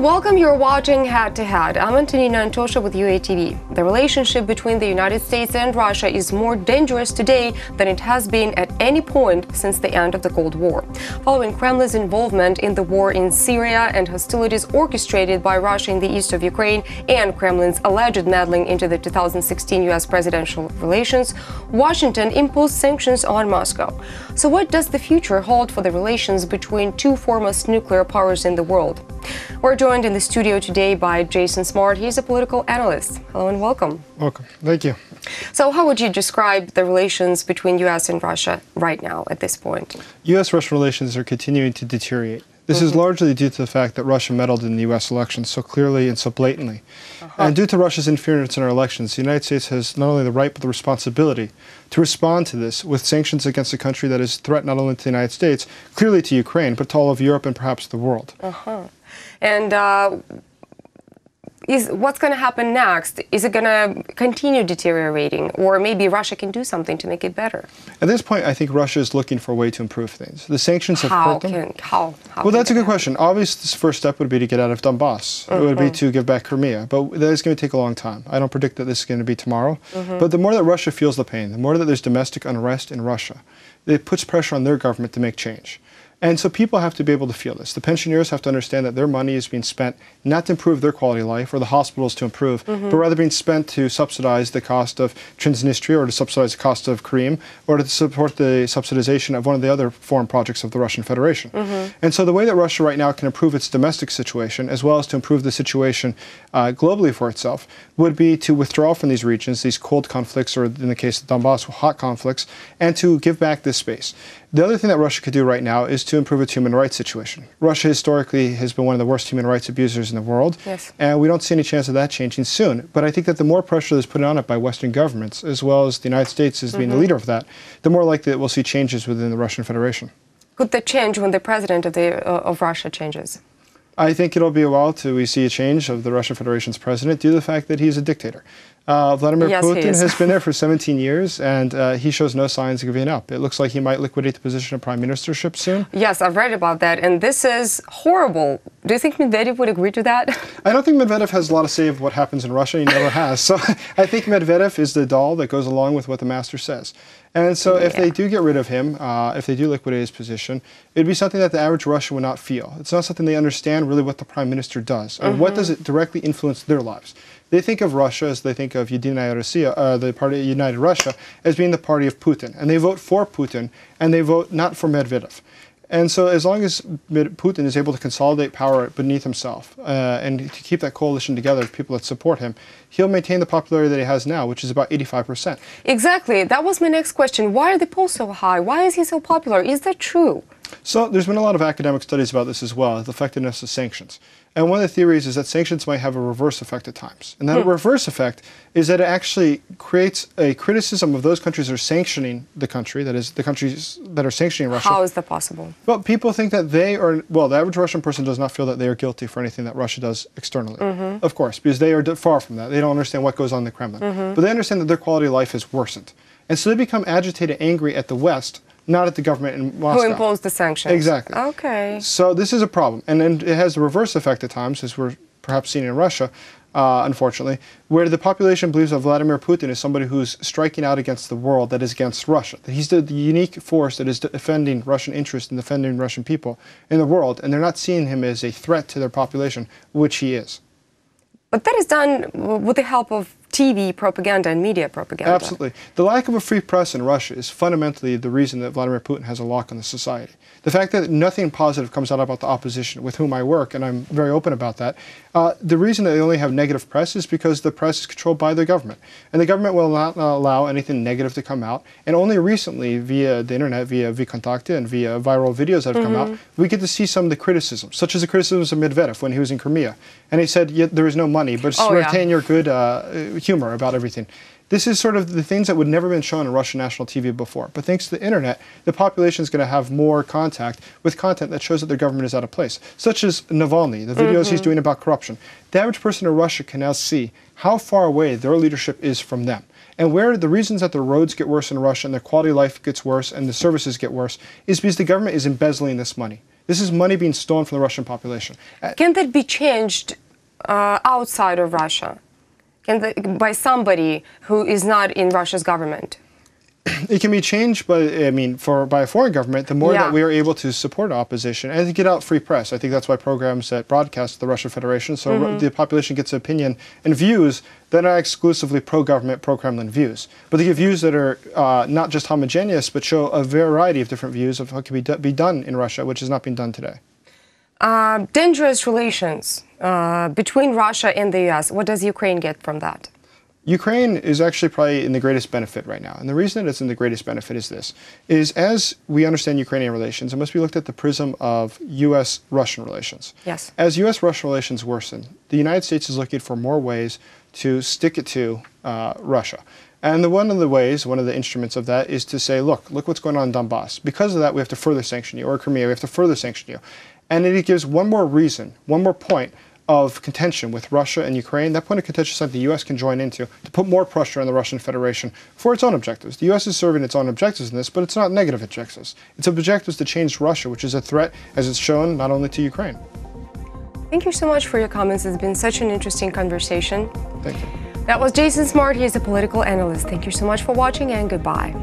and welcome. You're watching Head to Head. I'm Antonina Antosha with UATV. The relationship between the United States and Russia is more dangerous today than it has been at any point since the end of the Cold War. Following Kremlin's involvement in the war in Syria and hostilities orchestrated by Russia in the east of Ukraine and Kremlin's alleged meddling into the 2016 U.S. presidential relations, Washington imposed sanctions on Moscow. So what does the future hold for the relations between two foremost nuclear powers in the world? We're joined in the studio today by Jason Smart. He's a political analyst. Hello and welcome. Welcome. Thank you. So how would you describe the relations between U.S. and Russia right now at this point? U.S.-Russian relations are continuing to deteriorate. This is largely due to the fact that Russia meddled in the U.S. elections so clearly and so blatantly. And due to Russia's interference in our elections, the United States has not only the right but the responsibility to respond to this with sanctions against a country that is a threat not only to the United States, clearly to Ukraine, but to all of Europe and perhaps the world. And what's going to happen next? Is it going to continue deteriorating, or maybe Russia can do something to make it better? At this point, I think Russia is looking for a way to improve things. The sanctions have hurt them. Well, that's a good question. Obviously, the first step would be to get out of Donbass. It would be to give back Crimea, but that is going to take a long time. I don't predict that this is going to be tomorrow. But the more that Russia feels the pain, the more that there's domestic unrest in Russia, it puts pressure on their government to make change. And so people have to be able to feel this. The pensioners have to understand that their money is being spent not to improve their quality of life or the hospitals to improve, but rather being spent to subsidize the cost of Transnistria or to subsidize the cost of Crimea or to support the subsidization of one of the other foreign projects of the Russian Federation. And so the way that Russia right now can improve its domestic situation as well as to improve the situation globally for itself would be to withdraw from these regions, these cold conflicts, or in the case of Donbass, hot conflicts, and to give back this space. The other thing that Russia could do right now is to improve its human rights situation. Russia historically has been one of the worst human rights abusers in the world, and we don't see any chance of that changing soon. But I think that the more pressure that's put on it by Western governments, as well as the United States as being the leader of that, the more likely that we'll see changes within the Russian Federation. Could that change when the president of Russia changes? I think it'll be a while till we see a change of the Russian Federation's president due to the fact that he's a dictator. Vladimir Putin has been there for 17 years, and he shows no signs of giving up. It looks like he might liquidate the position of prime ministership soon. Yes, I've read about that, and this is horrible. Do you think Medvedev would agree to that? I don't think Medvedev has a lot of say of what happens in Russia. He never has. So I think Medvedev is the doll that goes along with what the master says. And so if they do get rid of him, if they do liquidate his position, it'd be something that the average Russian would not feel. It's not something they understand really what the prime minister does, or what does it directly influence their lives. They think of Russia as they think of UATV, the party United Russia, as being the party of Putin. And they vote for Putin, and they vote not for Medvedev. And so as long as Putin is able to consolidate power beneath himself and to keep that coalition together of people that support him, he'll maintain the popularity that he has now, which is about 85%. Exactly. That was my next question. Why are the polls so high? Why is he so popular? Is that true? So there's been a lot of academic studies about this as well, the effectiveness of sanctions. And one of the theories is that sanctions might have a reverse effect at times. And that reverse effect is that it actually creates a criticism of those countries that are sanctioning the country, that is, the countries that are sanctioning Russia. How is that possible? Well, people think that they are, well, the average Russian person does not feel that they are guilty for anything that Russia does externally. Of course, because they are far from that. They don't understand what goes on in the Kremlin. But they understand that their quality of life has worsened. And so they become agitated, angry at the West, not at the government in Moscow. Who imposed the sanctions. Exactly. Okay. So this is a problem. And then it has the reverse effect at times, as we're perhaps seeing in Russia, unfortunately, where the population believes that Vladimir Putin is somebody who's striking out against the world that is against Russia. That he's the unique force that is defending Russian interests and defending Russian people in the world. And they're not seeing him as a threat to their population, which he is. But that is done with the help of TV propaganda and media propaganda. Absolutely. The lack of a free press in Russia is fundamentally the reason that Vladimir Putin has a lock on the society. The fact that nothing positive comes out about the opposition with whom I work, and I'm very open about that, the reason that they only have negative press is because the press is controlled by the government. And the government will not allow anything negative to come out. And only recently, via the internet, via VKontakte and via viral videos that have come out, we get to see some of the criticisms, such as the criticisms of Medvedev when he was in Crimea. And he said, there is no money, but retain your good humor about everything. This is sort of the things that would never been shown on Russian national TV before. But thanks to the internet, the population is going to have more contact with content that shows that their government is out of place, such as Navalny, the videos he's doing about corruption. The average person in Russia can now see how far away their leadership is from them. And where the reasons that the roads get worse in Russia and the quality of life gets worse and the services get worse is because the government is embezzling this money. This is money being stolen from the Russian population. Can that be changed outside of Russia? By somebody who is not in Russia's government? It can be changed, but I mean, by a foreign government, the more that we are able to support opposition and to get out free press. I think that's why programs that broadcast the Russian Federation, so the population gets opinion and views that are exclusively pro-government, pro-Kremlin views. But they give views that are not just homogeneous, but show a variety of different views of what can be done in Russia, which is not being done today. Dangerous relations between Russia and the US. What does Ukraine get from that? Ukraine is actually probably in the greatest benefit right now. And the reason that it's in the greatest benefit is this, is as we understand Ukrainian relations, it must be looked at the prism of US-Russian relations. Yes. As US-Russian relations worsen, the United States is looking for more ways to stick it to Russia. And one of the instruments of that is to say, look what's going on in Donbass. Because of that, we have to further sanction you, or Crimea, we have to further sanction you. And it gives one more reason, one more point of contention with Russia and Ukraine. That point of contention is something the U.S. can join into to put more pressure on the Russian Federation for its own objectives. The U.S. is serving its own objectives in this, but it's not negative objectives. Its objectives to change Russia, which is a threat, as it's shown, not only to Ukraine. Thank you so much for your comments. It's been such an interesting conversation. Thank you. That was Jason Smart. He is a political analyst. Thank you so much for watching, and goodbye.